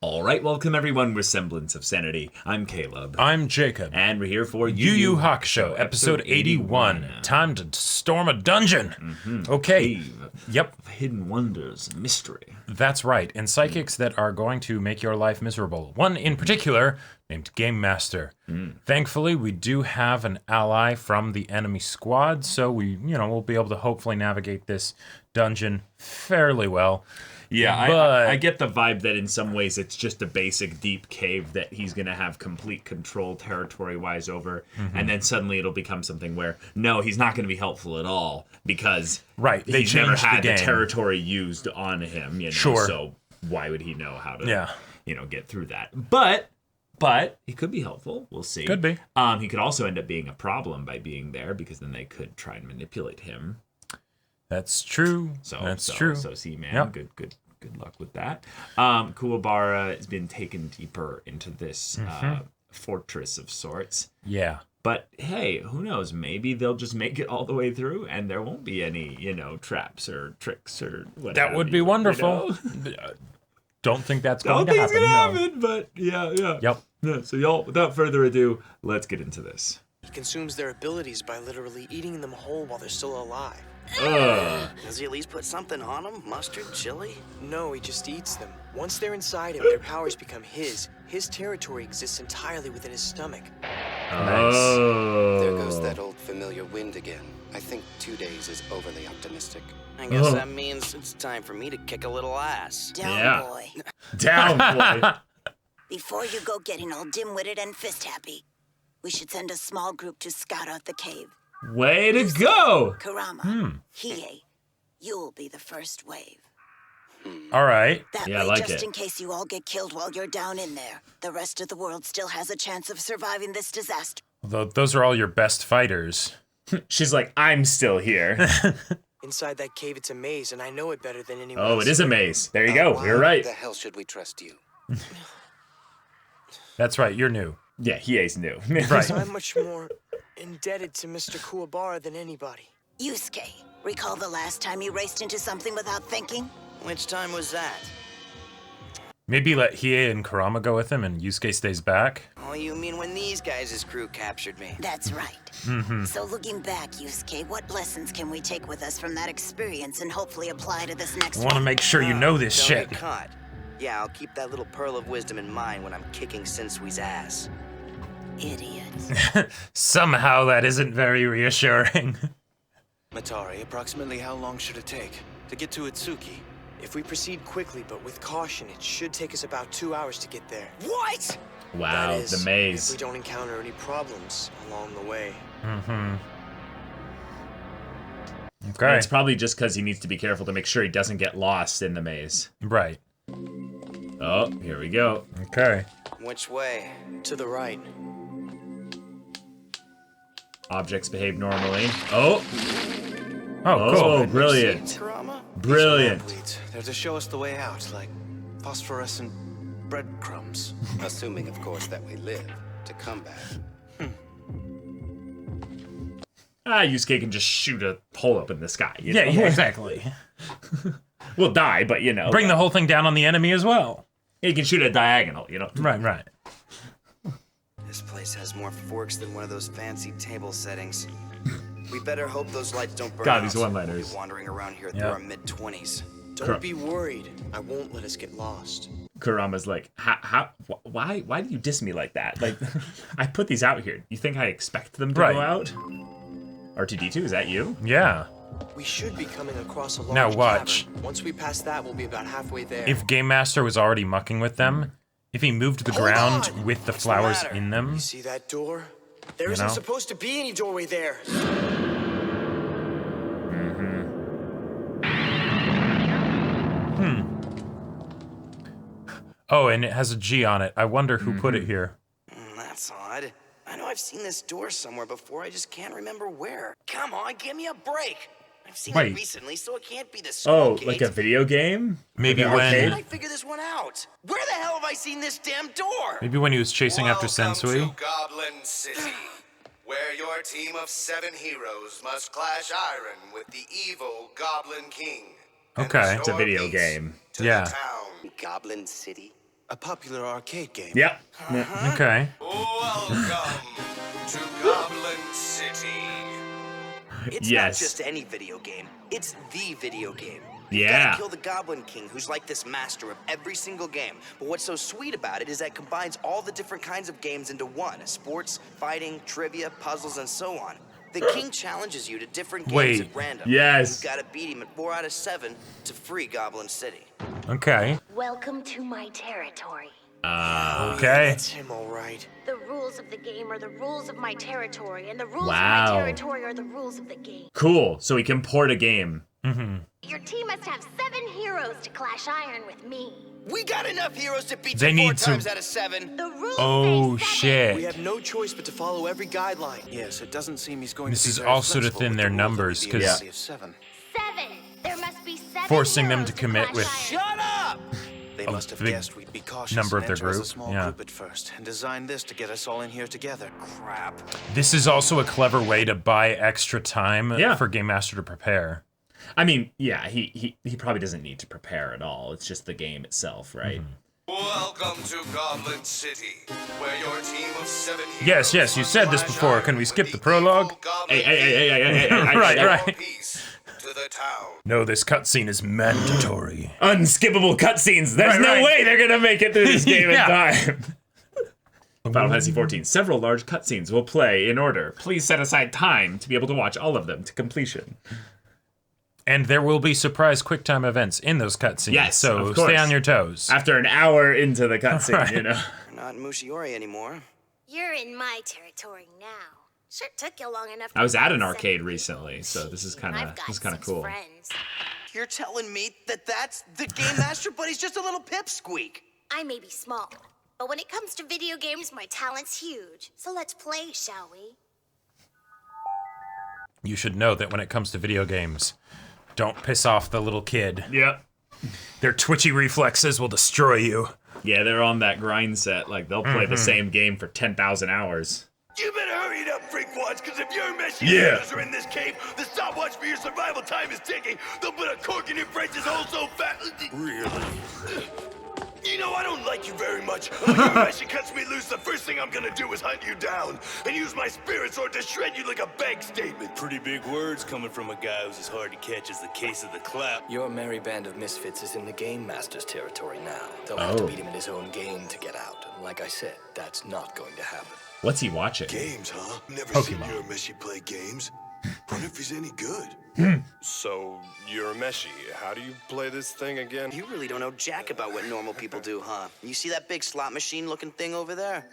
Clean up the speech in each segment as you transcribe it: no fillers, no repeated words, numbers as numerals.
All right, welcome everyone. We're Semblance of Sanity. I'm Caleb. I'm Jacob. And we're here for Yu Yu Hakusho, episode 81. Time to storm a dungeon. Okay. Cave Yep. of hidden wonders and mystery. That's right. And psychics that are going to make your life miserable. One in particular named Gamemaster. Thankfully, we do have an ally from the enemy squad, so we'll be able to hopefully navigate this dungeon fairly well. Yeah, But I get the vibe that in some ways it's just a basic deep cave that he's going to have complete control territory-wise over, and then suddenly it'll become something where, no, he's not going to be helpful at all, because they he's never changed had the game. territory used on him, Sure. So why would he know how to, get through that? But he could be helpful. We'll see. Could be. He could also end up being a problem by being there, because then they could try and manipulate him. That's true. That's true. So see, man, Yep. Good luck with that. Kuwabara has been taken deeper into this fortress of sorts. Yeah. But hey, who knows? Maybe they'll just make it all the way through, and there won't be any, traps or tricks or whatever. That would be wonderful. Don't think that's going to happen. Don't think it's gonna happen, but yeah. Yep. Yeah, so y'all, without further ado, let's get into this. He consumes their abilities by literally eating them whole while they're still alive. Does he at least put something on them? Mustard, chili? No, he just eats them. Once they're inside him, their powers become his. His territory exists entirely within his stomach. Oh. There goes that old familiar wind again. I think 2 days is overly optimistic. I guess that means it's time for me to kick a little ass. Down, boy. Down, boy. Before you go getting all dim-witted and fist-happy, we should send a small group to scout out the cave. Way to go! Kurama, Hiei, you'll be the first wave. All right. That Yeah, I way, like just it. in case you all get killed while you're down in there, the rest of the world still has a chance of surviving this disaster. Those are all your best fighters. She's like, I'm still here. Inside that cave, it's a maze, and I know it better than anyone Oh, else. it is a maze. There you go. Why You're right. the hell should we trust you? That's right. You're new. Yeah, Hiei's new. Right. I'm much more indebted to Mr. Kuwabara than anybody. Yusuke, recall the last time you raced into something without thinking? Which time was that? Maybe let Hiei and Kurama go with him and Yusuke stays back. Oh, you mean when these guys' crew captured me? That's right. So looking back, Yusuke, what lessons can we take with us from that experience and hopefully apply to this next I want to one? make sure you know this Don't shit. get caught. Yeah, I'll keep that little pearl of wisdom in mind when I'm kicking Sensui's ass. Idiot. Somehow that isn't very reassuring. Mitarai, approximately how long should it take to get to Itsuki? If we proceed quickly but with caution, it should take us about 2 hours to get there. What? Wow, That is, the if maze. we don't encounter any problems along the way. Okay. And it's probably just because he needs to be careful to make sure he doesn't get lost in the maze. Right. Oh, here we go. Okay. Which way? To the right. Objects behave normally. Oh, Oh, cool. brilliant. Kurama? Brilliant. Lamplights. They're to show us the way out, like phosphorescent breadcrumbs. Assuming, of course, that we live to come back. Yusuke can just shoot a hole up in the sky. You know? Yeah, exactly. We'll die, but Bring the whole thing down on the enemy as well. he can shoot a diagonal, Right. This place has more forks than one of those fancy table settings. We better hope those lights don't burn God, out. these one-liners. We'll be wandering around here Yep. through our mid-20s. Don't be worried. I won't let us get lost. Kurama's like, why do you diss me like that? Like, I put these out here. You think I expect them to Right. go out? R2-D2, is that you? Yeah. We should be coming across a large Now watch. cavern. Once we pass that, we'll be about halfway there. If Gamemaster was already mucking with them, if he moved the ground on. with the What's the flowers matter? in them, You see that door? There You isn't know? supposed to be any doorway there. Oh, and it has a G on it. I wonder who put it here. That's odd. I know I've seen this door somewhere before, I just can't remember where. Come on, give me a break. I've seen Wait. it recently, so it can't be the Oh, Skull like Gate. a video game? Maybe Like an when- How arcade? did I figure this one out? Where the hell have I seen this damn door? Maybe when he was chasing after Sensui. Welcome to Goblin City, where your team of 7 heroes must clash iron with the evil Goblin King. and Okay. restore It's a video peace game. to Yeah. the town. Goblin City? A popular arcade game. Yep. Okay. Welcome to Goblin City. It's Yes. not just any video game. It's the video game. Yeah. You gotta kill the Goblin King, who's like this master of every single game. But what's so sweet about it is that it combines all the different kinds of games into one. Sports, fighting, trivia, puzzles, and so on. The king challenges you to different games at random. Yes. You've gotta beat him at 4 out of 7 to free Goblin City. Okay. Welcome to my territory. Okay. That's him, all right. The rules of the game are the rules of my territory, and the rules Wow. of my territory are the rules of the game. Cool. So we can port a game. Your team must have 7 heroes to clash iron with me. We got enough heroes to beat They you 4 need to- times out of 7. The rules Oh, say 7. shit. We have no choice but to follow every guideline. Yes, it doesn't seem he's going This to be is very also to flexible thin with their the rules of numbers, the 'cause- Assembly of 7. 7. There must be 7 Forcing them heroes to commit clash with- iron. Shut up! They A must have big guessed we'd be cautious number of and their enter as a group, small yeah. group at first, and designed this to get us all in here together. Crap. This is also a clever way to buy extra time for Gamemaster to prepare. I mean, yeah, he probably doesn't need to prepare at all. It's just the game itself, right? Welcome to Goblin City, where your team of 7 heroes Yes, yes, you must said this clash before. iron Can we with skip the prologue? evil Goblin Hey. Right. Peace to the town. No, this cutscene is mandatory. Unskippable cutscenes. There's Right, no right. way they're gonna make it through this game Yeah. in time. Final Fantasy XIV. Several large cutscenes will play in order. Please set aside time to be able to watch all of them to completion. And there will be surprise QuickTime events in those cutscenes. Yes, so of course. stay on your toes. After an hour into the cutscene, Right. you know. We're not in Mushiori anymore. You're in my territory now. Sure took you long enough. I was to at an find arcade 7 recently, people. so this is And kind I've of got 6 cool. friends. You're telling me that that's the Game Master, but he's just a little pipsqueak. I may be small, but when it comes to video games, my talent's huge. So let's play, shall we? You should know that when it comes to video games, don't piss off the little kid. Yeah. Their twitchy reflexes will destroy you. Yeah, they're on that grind set. Like, they'll play the same game for 10,000 hours. You better hurry it up, freakwads, because if your messy Yeah. heroes are in this cave, the stopwatch for your survival time is ticking. They'll put a cork in your braces hole so fat. Really? You know, I don't like you very much. When your messy cuts me loose, the first thing I'm gonna do is hunt you down and use my spirit sword to shred you like a bank statement. Pretty big words coming from a guy who's as hard to catch as the case of the clap. Your merry band of misfits is in the Game Master's territory now. They'll have to beat him in his own game to get out. And like I said, that's not going to happen. What's he watching? Games, huh? Never Pokemon. seen your messy play games. Wonder if he's any good. So, you're a Meshi. How do you play this thing again? You really don't know jack about what normal people do, huh? You see that big slot machine looking thing over there?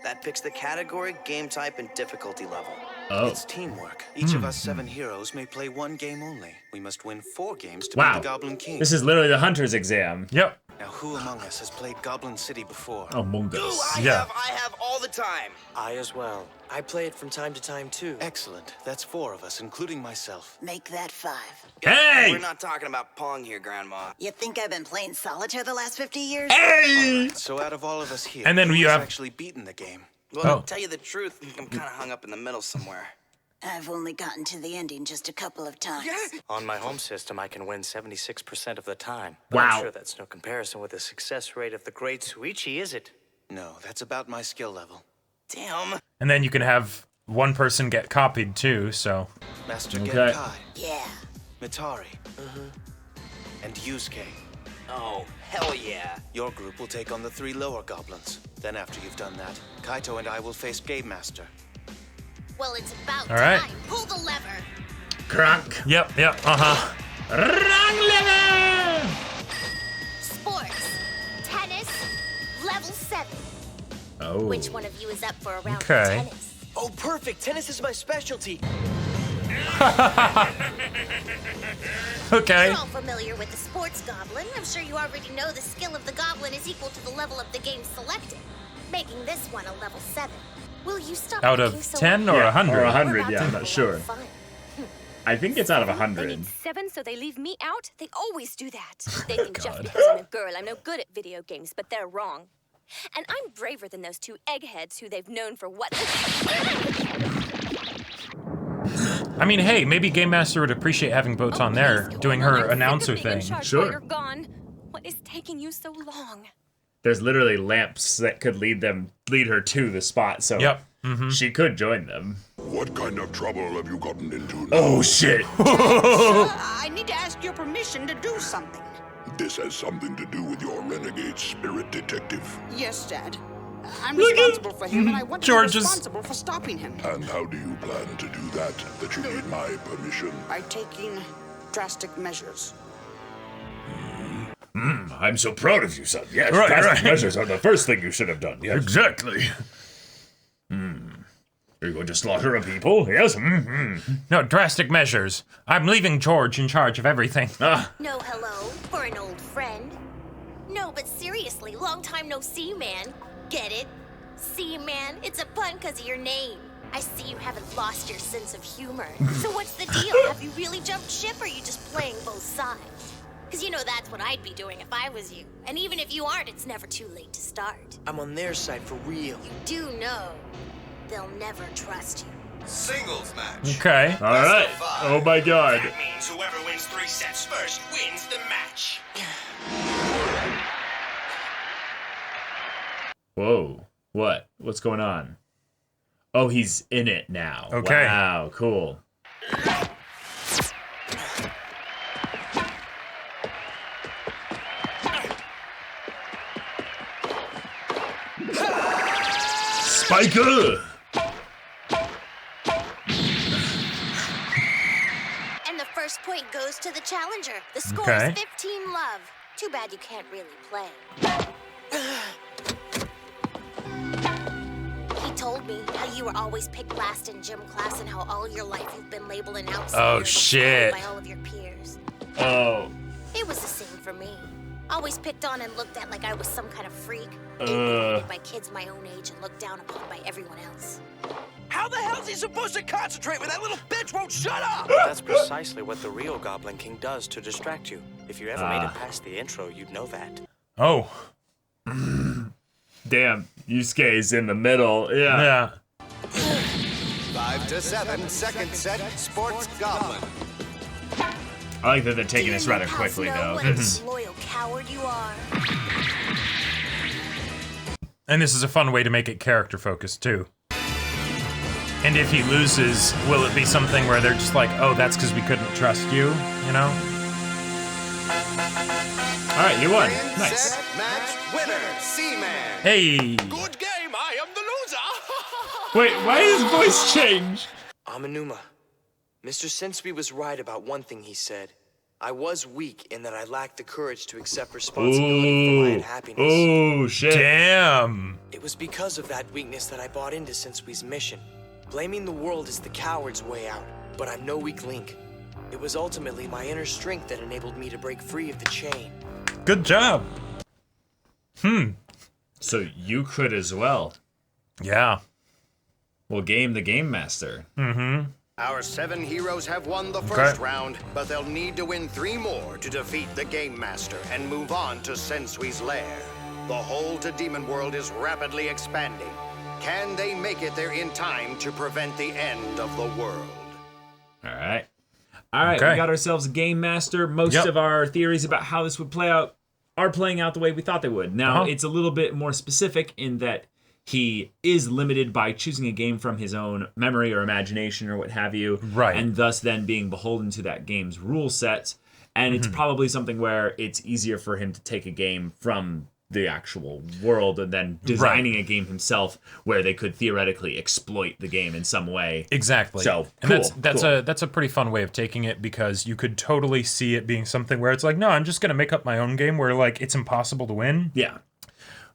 That picks the category, game type, and difficulty level. Oh. It's teamwork. Each of us 7 heroes may play 1 game only. We must win 4 games to Wow. beat the Goblin King. This is literally the Hunter's exam. Yep. Now, who among us has played Goblin City before? Among Ooh, Us. I have all the time. I as well. I play it from time to time, too. Excellent. That's 4 of us, including myself. Make that 5. Hey! We're not talking about Pong here, Grandma. You think I've been playing solitaire the last 50 years? Hey! So out of all of us here, And then who we has have- actually beaten the game? Well, Oh. to tell you the truth, I'm kind of hung up in the middle somewhere. I've only gotten to the ending just a couple of times. On my home system, I can win 76% of the time. Wow. I'm sure that's no comparison with the success rate of the great Suichi, is it? No, that's about my skill level. Damn. And then you can have one person get copied too, so. Master Okay. Genkai, Yeah. Mitari, and Yusuke. Oh, hell yeah. Your group will take on the 3 lower goblins. Then after you've done that, Kaito and I will face Gamemaster. Well, it's about All right. time. Pull the lever. Crunk. Yep, uh-huh. Wrong lever! Sports. Tennis. Level 7. Oh. Which one of you is up for a round Okay. of tennis? Oh, perfect. Tennis is my specialty. Okay. You're all familiar with the sports goblin. I'm sure you already know the skill of the goblin is equal to the level of the game selected, making this one a level 7. Will you stop Out looking of so 10 or Yeah, 100? or We're 100, about yeah, to I'm have not a sure. lot of fun. I think it's out of They 100. need 7, so they leave me out? They always do that. They think just God. because I'm a girl, I'm no good at video games, but they're wrong. And I'm braver than those 2 eggheads who they've known for what? I mean, hey, maybe Gamemaster would appreciate having Boats on there, doing her announcer thing. While Sure. you're gone. What is taking you so long? there's literally lamps that could lead her to the spot. So she could join them. What kind of trouble have you gotten into now? Oh, shit. Sir, I need to ask your permission to do something. This has something to do with your renegade spirit detective. Yes, Dad. I'm responsible for him, and I want to be responsible for stopping him. And how do you plan to do that you need my permission? By taking drastic measures. I'm so proud of you, son. Yes, Right, drastic right. measures are the first thing you should have done. Yes. Exactly. Are you going to slaughter a people? Yes. No, drastic measures. I'm leaving George in charge of everything. No hello for an old friend. No, but seriously, long time no see, man. Get it? See, man, it's a pun because of your name. I see you haven't lost your sense of humor. So what's the deal? Have you really jumped ship, or are you just playing both sides? Because you know that's what I'd be doing if I was you. And even if you aren't, it's never too late to start. I'm on their side for real. You do know they'll never trust you. Singles match. Okay. All right. Oh, my God. That means whoever wins 3 sets first wins the match. Whoa. What? What's going on? Oh, he's in it now. Okay. Wow, cool. Spiker! And the first point goes to the challenger. The score Okay. is 15 love. Too bad you can't really play. He told me how you were always picked last in gym class and how all your life you've been labeled an outsider. Oh, and shit. by all of your peers. Oh. It was the same for me. Always picked on and looked at like I was some kind of freak. Hated by kids my own age and looked down upon by everyone else. How the hell is he supposed to concentrate when that little bitch won't shut up? That's precisely what the real Goblin King does to distract you. If you ever made it past the intro, you'd know that. Oh. Damn, Yusuke's in the middle. Yeah. 5 to 7, second set, Sports Goblin. I like that they're taking this rather quickly, though. What a loyal coward you are. And this is a fun way to make it character focused, too. And if he loses, will it be something where they're just like, oh, that's because we couldn't trust you, you know? All right, you won. And Nice. set, match, winner, C-Man. Hey! Good game, I am the loser. Wait, why did his voice change? Amanuma. Mr. Sensui was right about one thing he said. I was weak in that I lacked the courage to accept responsibility for my unhappiness. Oh, shit. Damn! It was because of that weakness that I bought into Sensui's mission. Blaming the world is the coward's way out, but I'm no weak link. It was ultimately my inner strength that enabled me to break free of the chain. Good job! So you could as well. Yeah. Well, game the Game Master. Our 7 heroes have won the first round, but they'll need to win 3 more to defeat the Game Master and move on to Sensui's lair. The hole to Demon World is rapidly expanding. Can they make it there in time to prevent the end of the world? All right. All right, Okay. we got ourselves a Game Master. Most of our theories about how this would play out are playing out the way we thought they would. Now, it's a little bit more specific in that he is limited by choosing a game from his own memory or imagination or what have you. Right. And thus then being beholden to that game's rule sets. And it's probably something where it's easier for him to take a game from the actual world and then designing a game himself where they could theoretically exploit the game in some way. Exactly. So, and cool. that's a pretty fun way of taking it, because you could totally see it being something where it's like, no, I'm just going to make up my own game where like it's impossible to win. Yeah.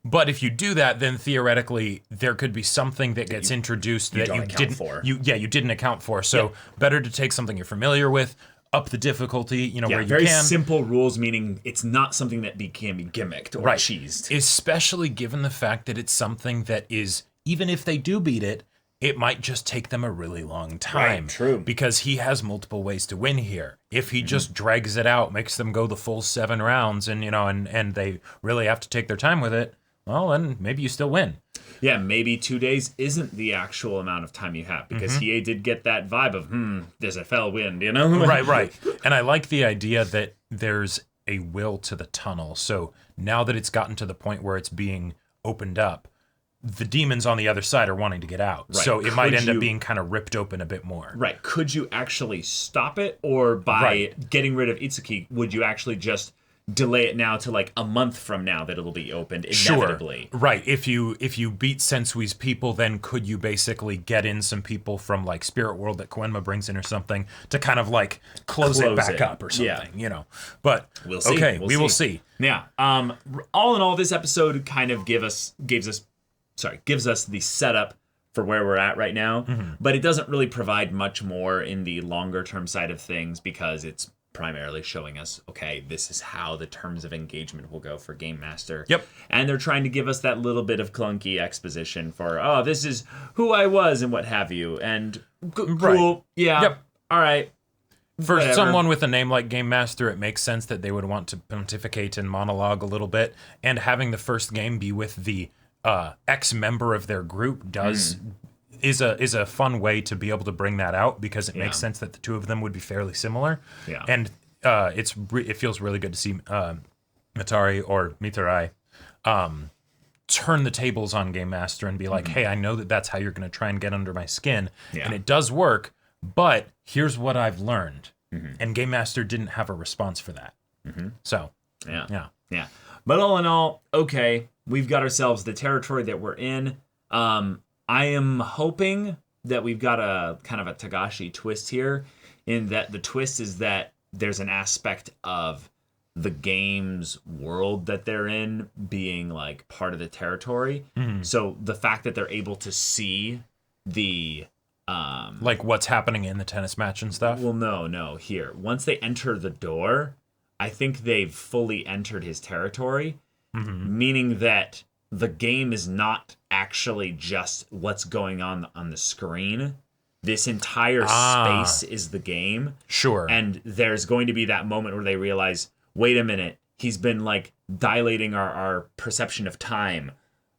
But if you do that, then theoretically there could be something that gets introduced that you didn't account for. So better to take something you're familiar with, up the difficulty, where you very can. simple rules, meaning it's not something that can be gimmicked or cheesed. Especially given the fact that it's something that is, even if they do beat it, it might just take them a really long time. Right, true. Because he has multiple ways to win here. If he just drags it out, makes them go the full 7 rounds, and and they really have to take their time with it, well, then maybe you still win. Yeah, maybe 2 days isn't the actual amount of time you have, because he did get that vibe of, there's a fell wind, Right. And I like the idea that there's a will to the tunnel. So now that it's gotten to the point where it's being opened up, the demons on the other side are wanting to get out. Right. So it might end up being kind of ripped open a bit more. Right. Could you actually stop it? Or by getting rid of Itsuki, would you actually just delay it now to like a month from now that it'll be opened inevitably? Sure. Right. If you beat Sensui's people, then could you basically get in some people from like Spirit World that Koenma brings in or something to kind of like close it back up or something, you know? But we'll see. Okay, we will see. Yeah. All in all, this episode kind of gives us the setup for where we're at right now, but it doesn't really provide much more in the longer term side of things because it's primarily showing us, okay, this is how the terms of engagement will go for Gamemaster. Yep. And they're trying to give us that little bit of clunky exposition for, oh, this is who I was and what have you. And cool. Yeah. Yep. All right. For Whatever. someone with a name like Gamemaster, it makes sense that they would want to pontificate and monologue a little bit. And having the first game be with the ex-member of their group is a fun way to be able to bring that out because it makes sense that the two of them would be fairly similar. Yeah. And it feels really good to see Mitarai turn the tables on Gamemaster and be like, hey, I know that's how you're going to try and get under my skin. Yeah. And it does work, but here's what I've learned. And Gamemaster didn't have a response for that. So, yeah. But all in all, okay, we've got ourselves the territory that we're in. I am hoping that we've got a kind of a Tagashi twist here, in that the twist is that there's an aspect of the game's world that they're in being like part of the territory. So the fact that they're able to see the like what's happening in the tennis match and stuff. Well, no. Here, once they enter the door, I think they've fully entered his territory, meaning that the game is not actually just what's going on the screen. This entire space is the game. Sure. And there's going to be that moment where they realize, wait a minute, he's been like dilating our perception of time.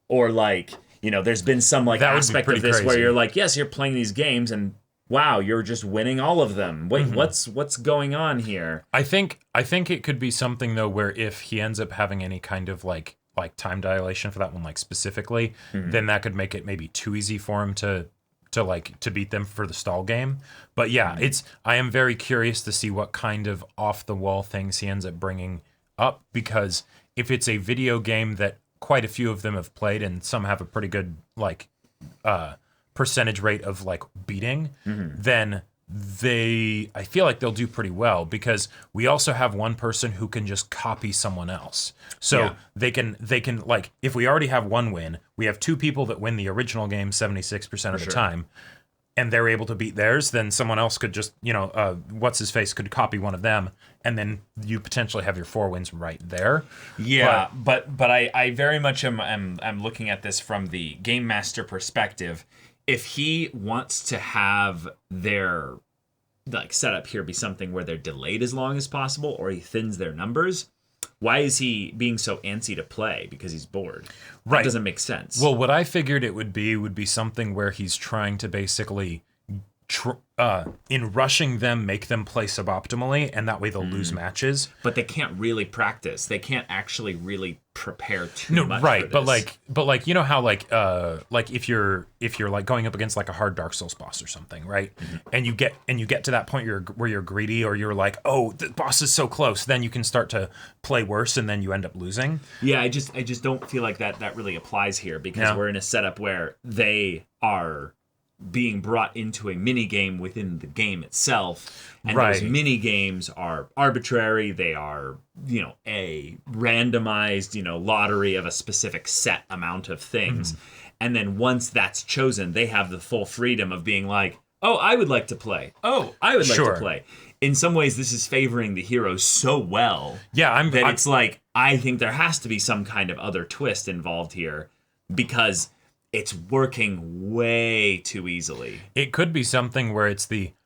Or like, you know, there's been some like aspect of this where you're like, yes, you're playing these games and wow, you're just winning all of them. Wait, what's going on here? I think it could be something though where if he ends up having any kind of like time dilation for that one, like specifically, then that could make it maybe too easy for him to beat them for the stall game. But yeah, I am very curious to see what kind of off the wall things he ends up bringing up, because if it's a video game that quite a few of them have played and some have a pretty good like percentage rate of like beating, then I feel like they'll do pretty well, because we also have one person who can just copy someone else. So they can like, if we already have one win, we have two people that win the original game 76% of the time, and they're able to beat theirs, then someone else could just, what's his face could copy one of them, and then you potentially have your 4 wins right there. Yeah, but I very much am looking at this from the Gamemaster perspective. If he wants to have their like setup here be something where they're delayed as long as possible, or he thins their numbers, why is he being so antsy to play? Because he's bored. Right. That doesn't make sense. Well, what I figured it would be something where he's trying to basically, in rushing them, make them play suboptimally, and that way they'll lose matches. But they can't really practice. They can't actually really prepare too much. Right, for this. but like you know how like if you're like going up against like a hard Dark Souls boss or something, right? And you get to that point where you're greedy, or you're like, oh, the boss is so close, then you can start to play worse, and then you end up losing. Yeah, I just don't feel like that really applies here, because we're in a setup where they are being brought into a mini game within the game itself, and those mini games are arbitrary. They are, a randomized, lottery of a specific set amount of things. And then once that's chosen, they have the full freedom of being like, oh, I would like to play. Oh, I would like to play. In some ways, this is favoring the heroes so well. Yeah, it's like, I think there has to be some kind of other twist involved here, because it's working way too easily. It could be something where it's because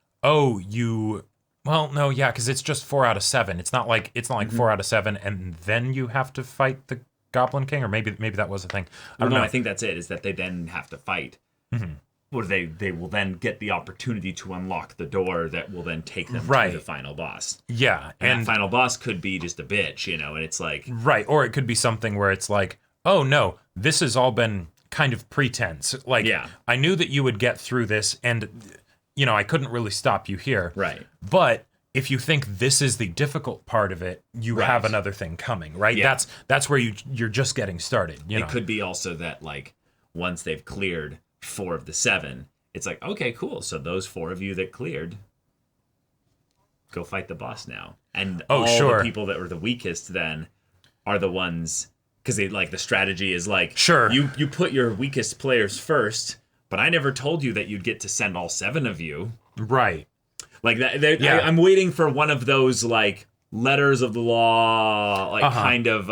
it's just 4 out of 7. It's not like 4 out of 7, and then you have to fight the Goblin King, or maybe that was a thing. I don't know. I think that's it. Is that they then have to fight. or they will then get the opportunity to unlock the door that will then take them to the final boss. Yeah. And that final boss could be just a bitch, you know, and it's like... Right, or it could be something where it's like, oh no, this has all been kind of pretense. Like, I knew that you would get through this, and, you know, I couldn't really stop you here. Right. But if you think this is the difficult part of it, you have another thing coming, right? Yeah. That's where you're just getting started, you know? It could be also that, like, once they've cleared 4 of the 7, it's like, okay, cool. So those 4 of you that cleared, go fight the boss now. And the people that were the weakest then are the ones, because they like the strategy is like, you put your weakest players first, but I never told you that you'd get to send all 7 of you. Right. Like that. I'm waiting for one of those like letters of the law, like kind of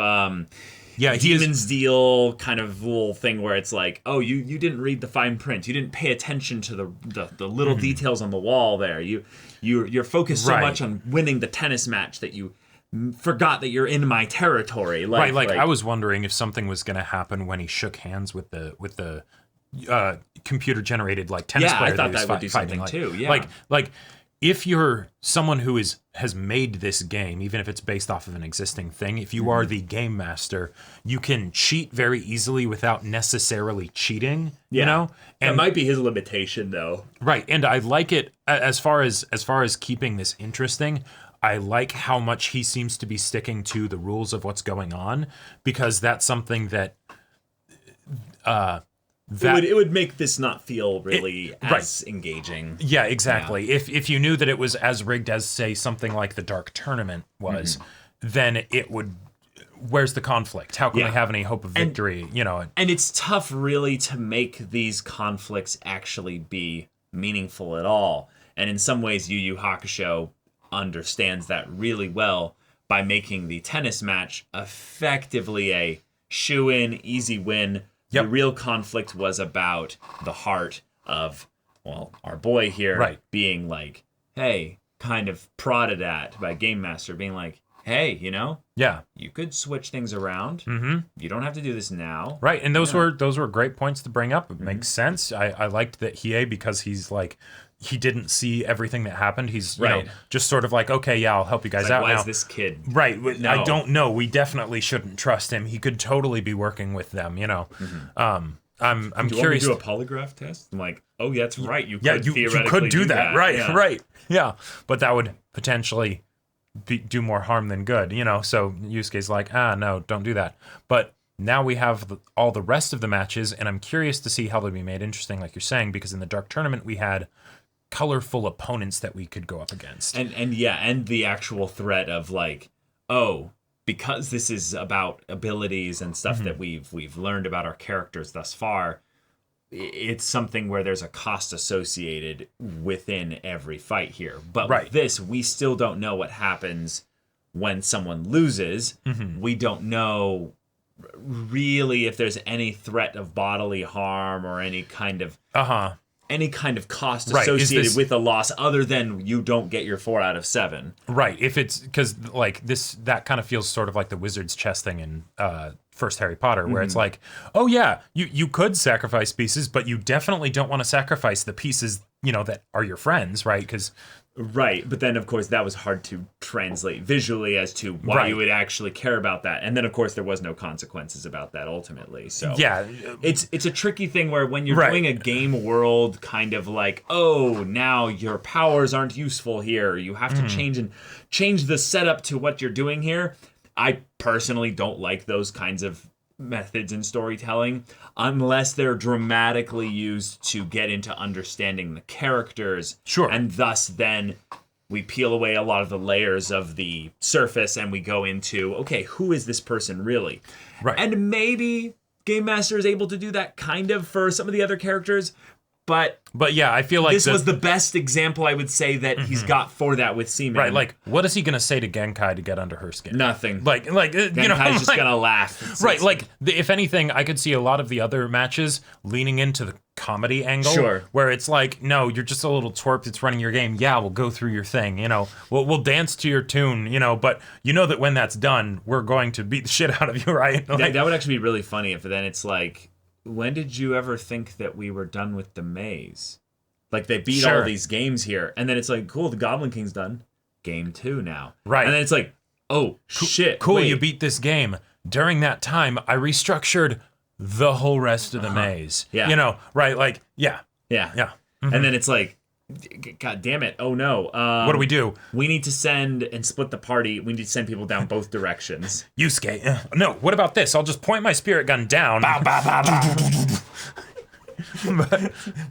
Demon's deal kind of little thing where it's like, oh, you didn't read the fine print, you didn't pay attention to the little details on the wall there. You're focused so much on winning the tennis match that you forgot that you're in my territory. Like I was wondering if something was going to happen when he shook hands with the computer generated like tennis player. I thought that would do fighting. something too. Yeah, like if you're someone who has made this game, even if it's based off of an existing thing, if you are the game master, you can cheat very easily without necessarily cheating. You know, and that might be his limitation though. Right, and I like it as far as keeping this interesting. I like how much he seems to be sticking to the rules of what's going on, because that's something that it would make this not feel really as engaging. Yeah, exactly. Yeah. If you knew that it was as rigged as, say, something like the Dark Tournament was, then it would... Where's the conflict? How can we have any hope of victory? And it's tough, really, to make these conflicts actually be meaningful at all. And in some ways, Yu Yu Hakusho understands that really well by making the tennis match effectively a shoo-in, easy win. The real conflict was about the heart of, our boy here being like, hey, kind of prodded at by Gamemaster, being like, hey, you could switch things around. You don't have to do this now. Right, and those were great points to bring up. It makes sense. I liked that Hiei, because he's like, he didn't see everything that happened. He's just sort of like, okay, yeah, I'll help you guys out. Why now. Is this kid? Right. No. I don't know. We definitely shouldn't trust him. He could totally be working with them. I'm curious. Do you want me to do a polygraph test? I'm like, oh, yeah, that's right. You could theoretically you could do that. Right. Yeah. Right. Yeah. But that would potentially do more harm than good. So Yusuke's like, no, don't do that. But now we have all the rest of the matches, and I'm curious to see how they'll be made interesting, like you're saying, because in the Dark Tournament we had colorful opponents that we could go up against. And the actual threat of like, oh, because this is about abilities and stuff that we've learned about our characters thus far, it's something where there's a cost associated within every fight here. But with this, we still don't know what happens when someone loses. We don't know really if there's any threat of bodily harm or any kind of cost associated with a loss other than you don't get your 4 out of 7. Right. If it's because like that kind of feels sort of like the wizard's chess thing in first Harry Potter, where it's like, oh yeah, you could sacrifice pieces, but you definitely don't want to sacrifice the pieces, that are your friends, right? Right, but then of course that was hard to translate visually as to why you would actually care about that. And then of course there was no consequences about that ultimately. So yeah, it's a tricky thing where when you're doing a game world kind of like, oh, now your powers aren't useful here. You have to change the setup to what you're doing here. I personally don't like those kinds of methods in storytelling unless they're dramatically used to get into understanding the characters. Sure. And thus then we peel away a lot of the layers of the surface and we go into, okay, who is this person really? Right. And maybe Gamemaster is able to do that kind of for some of the other characters, but yeah, I feel like this was the best example I would say that he's got for that with Seaman. Right, like what is he gonna say to Genkai to get under her skin? Nothing. Like Genkai's just gonna laugh. If anything, I could see a lot of the other matches leaning into the comedy angle. Sure. Where it's like, no, you're just a little twerp that's running your game. Yeah, we'll go through your thing. We'll dance to your tune. But that when that's done, we're going to beat the shit out of you, right? That would actually be really funny if then it's like, when did you ever think that we were done with the maze? Like, they beat all these games here, and then it's like, cool, the Goblin King's done. Game 2 now. Right. And then it's like, oh, shit. Cool, wait. you beat this game. During that time, I restructured the whole rest of the maze. Yeah. You know, right? Like, yeah. Yeah. Mm-hmm. And then it's like, God damn it. Oh, no. What do we do? We need to send and split the party. We need to send people down both directions. Yusuke. No, what about this? I'll just point my spirit gun down. Bow, bow, bow, bow.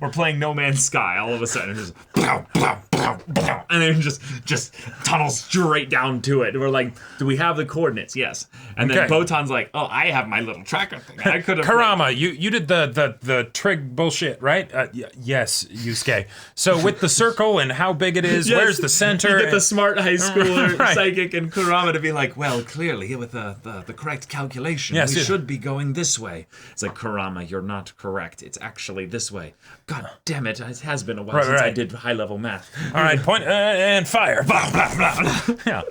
We're playing No Man's Sky. All of a sudden, it's just blow, blow, blow, blow, and then just tunnel straight down to it. And we're like, do we have the coordinates? Yes. And then Botan's like, oh, I have my little tracker thing. I could have. Karama, you did the trig bullshit, right? Yes, Yusuke. So with the circle and how big it is, where's the center? You get the smart high schooler psychic and Kurama to be like, well, clearly with the correct calculation, we should be going this way. It's like, Kurama, you're not correct. It's actually this way. God damn it. It has been a while since I did high level math. All right, point and fire. Blah, blah, blah. Yeah.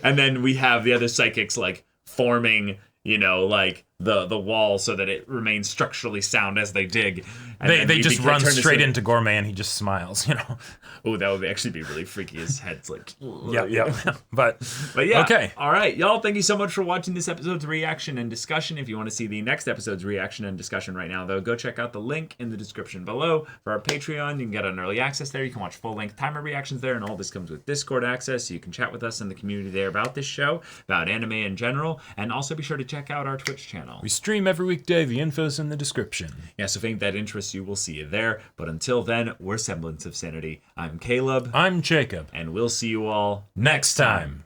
And then we have the other psychics like forming, you know, like the wall so that it remains structurally sound as they dig. And they just run straight into Gourmet and he just smiles, you know. Oh, that would actually be really freaky. His head's like... Yeah. But yeah. Okay. All right. Y'all, thank you so much for watching this episode's reaction and discussion. If you want to see the next episode's reaction and discussion right now, though, go check out the link in the description below for our Patreon. You can get an early access there. You can watch full-length timer reactions there, and all this comes with Discord access, so you can chat with us in the community there about this show, about anime in general, and also be sure to check out our Twitch channel. We stream every weekday. The info's in the description. Yeah, so if anything that interests you, we'll see you there. But until then, we're Semblance of Sanity. I'm Caleb. I'm Jacob. And we'll see you all next time.